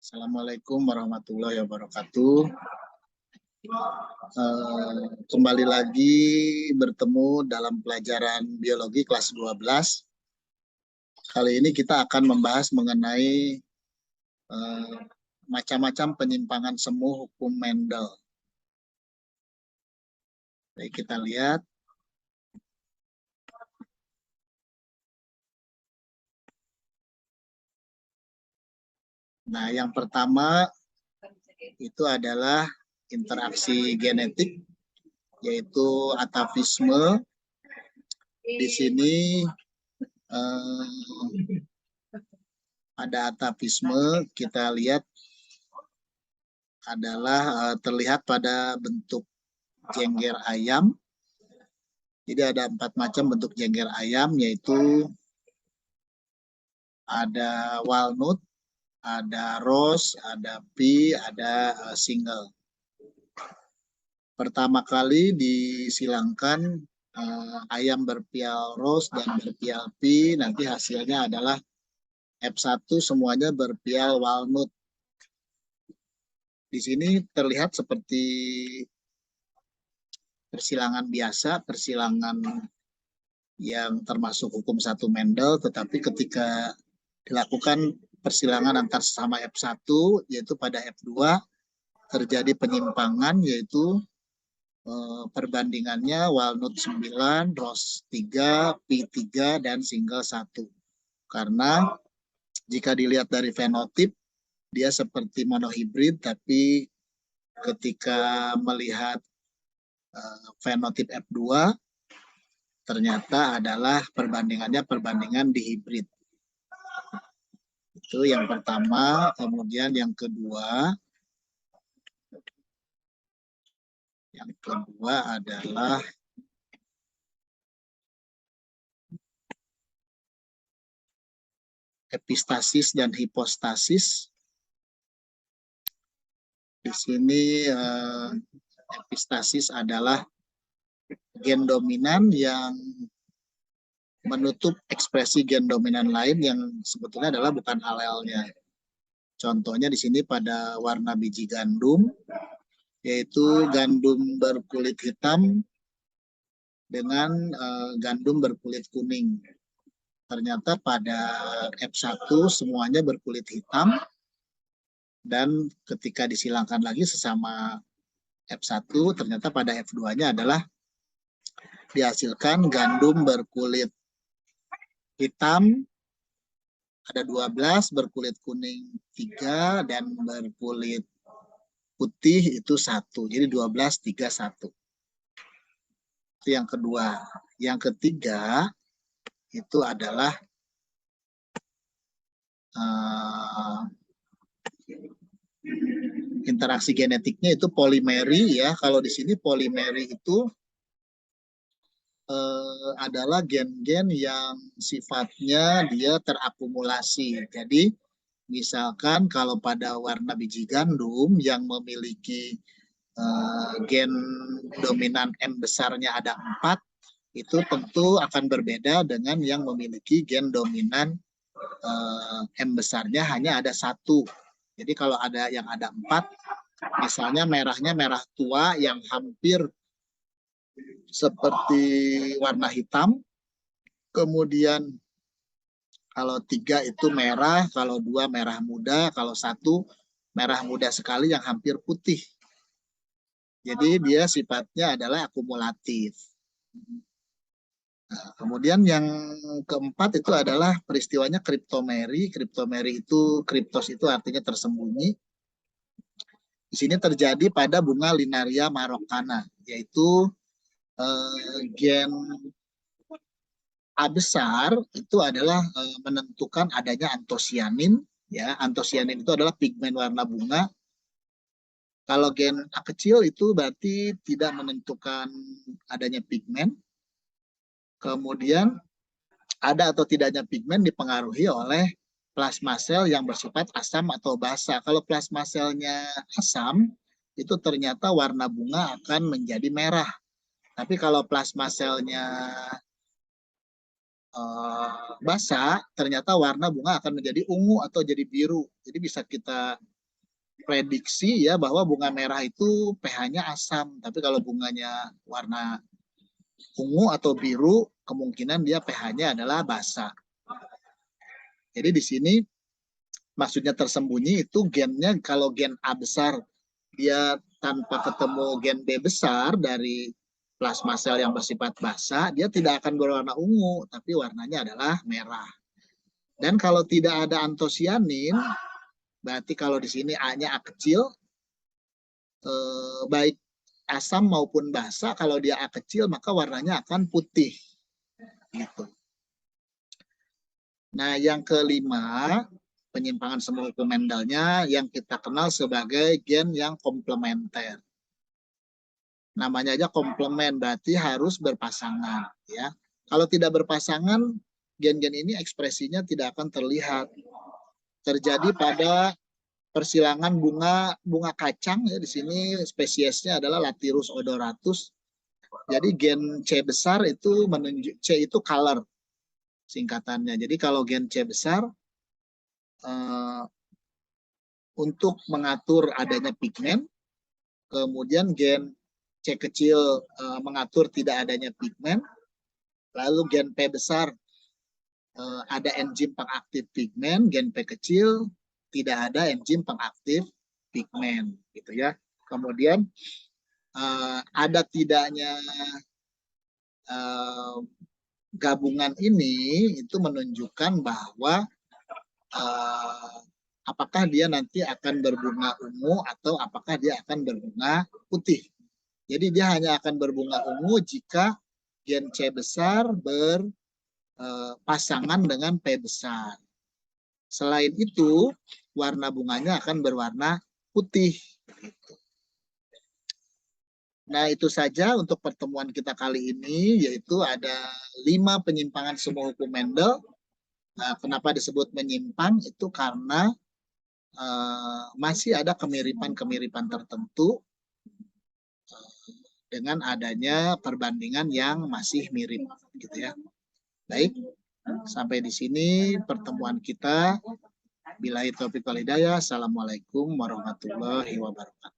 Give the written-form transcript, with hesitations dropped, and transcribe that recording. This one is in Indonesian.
Assalamualaikum warahmatullahi wabarakatuh. Kembali lagi bertemu dalam pelajaran biologi kelas 12. Kali ini kita akan membahas mengenai macam-macam penyimpangan semu hukum Mendel. Baik, kita lihat. Nah, yang pertama itu adalah interaksi genetik, yaitu atavisme. Di sini ada atavisme, kita lihat adalah terlihat pada bentuk jengger ayam. Jadi ada 4 macam bentuk jengger ayam, yaitu ada walnut, ada rose, ada pea, ada single. Pertama kali disilangkan ayam berpial rose dan berpial pea, nanti hasilnya adalah F1 semuanya berpial walnut. Di sini terlihat seperti persilangan biasa, persilangan yang termasuk hukum 1 Mendel, tetapi ketika dilakukan persilangan antar sesama F1, yaitu pada F2, terjadi penyimpangan, yaitu perbandingannya walnut 9, rose 3, pea 3, dan single 1. Karena jika dilihat dari fenotip, dia seperti monohibrid, tapi ketika melihat fenotip F2, ternyata adalah perbandingannya perbandingan dihibrid. Itu yang pertama. Kemudian yang kedua adalah epistasis dan hipostasis. Di sini epistasis adalah gen dominan yang menutup ekspresi gen dominan lain yang sebetulnya adalah bukan alelnya. Contohnya di sini pada warna biji gandum, yaitu gandum berkulit hitam dengan gandum berkulit kuning. Ternyata pada F1 semuanya berkulit hitam, dan ketika disilangkan lagi sesama F1, ternyata pada F2-nya adalah dihasilkan gandum berkulit hitam ada 12, berkulit kuning 3, dan berkulit putih itu 1. Jadi 12, 3, 1. Itu yang kedua. Yang ketiga itu adalah interaksi genetiknya itu polimeri, ya. Kalau di sini polimeri itu adalah gen-gen yang sifatnya dia terakumulasi. Jadi misalkan kalau pada warna biji gandum yang memiliki gen dominan M besarnya ada 4, itu tentu akan berbeda dengan yang memiliki gen dominan M besarnya hanya ada 1. Jadi kalau ada yang ada 4, misalnya merahnya merah tua yang hampir seperti warna hitam, kemudian kalau 3 itu merah, kalau 2 merah muda, kalau 1 merah muda sekali yang hampir putih. Jadi dia sifatnya adalah akumulatif. Nah, kemudian yang keempat itu adalah peristiwanya kriptomeri. Kriptomeri itu, kriptos itu artinya tersembunyi. Di sini terjadi pada bunga Linaria marokana, yaitu gen A besar itu adalah menentukan adanya antosianin, ya. Antosianin itu adalah pigmen warna bunga. Kalau gen A kecil itu berarti tidak menentukan adanya pigmen. Kemudian ada atau tidaknya pigmen dipengaruhi oleh plasma sel yang bersifat asam atau basa. Kalau plasma selnya asam, itu ternyata warna bunga akan menjadi merah. Tapi kalau plasma selnya basa, ternyata warna bunga akan menjadi ungu atau jadi biru. Jadi bisa kita prediksi ya bahwa bunga merah itu pH-nya asam, tapi kalau bunganya warna ungu atau biru, kemungkinan dia pH-nya adalah basa. Jadi di sini maksudnya tersembunyi itu gennya, kalau gen A besar dia tanpa ketemu gen B besar dari plasma sel yang bersifat basa, dia tidak akan berwarna ungu, tapi warnanya adalah merah. Dan kalau tidak ada antosianin, berarti kalau di sini A-nya A kecil, baik asam maupun basa, kalau dia A kecil maka warnanya akan putih. Gitu. Nah, yang kelima, penyimpangan semu hukum Mendelnya yang kita kenal sebagai gen yang komplementer. Namanya aja komplement, berarti harus berpasangan. Ya. Kalau tidak berpasangan, gen-gen ini ekspresinya tidak akan terlihat. Terjadi pada persilangan bunga kacang, ya, di sini spesiesnya adalah Lathyrus odoratus. Jadi gen C besar itu menunjuk, C itu color singkatannya. Jadi kalau gen C besar untuk mengatur adanya pigmen, kemudian gen C kecil mengatur tidak adanya pigmen, lalu gen P besar ada enzim pengaktif pigmen, gen P kecil tidak ada enzim pengaktif pigmen, gitu ya. Kemudian ada tidaknya gabungan ini itu menunjukkan bahwa apakah dia nanti akan berbunga ungu atau apakah dia akan berbunga putih. Jadi dia hanya akan berbunga ungu jika gen C besar berpasangan dengan P besar. Selain itu, warna bunganya akan berwarna putih. Nah, itu saja untuk pertemuan kita kali ini, yaitu ada 5 penyimpangan semu hukum Mendel. Nah, kenapa disebut menyimpang? Itu karena masih ada kemiripan-kemiripan tertentu dengan adanya perbandingan yang masih mirip, gitu ya. Baik, sampai di sini pertemuan kita. Billahi taufiq wal hidayah. Assalamualaikum warahmatullahi wabarakatuh.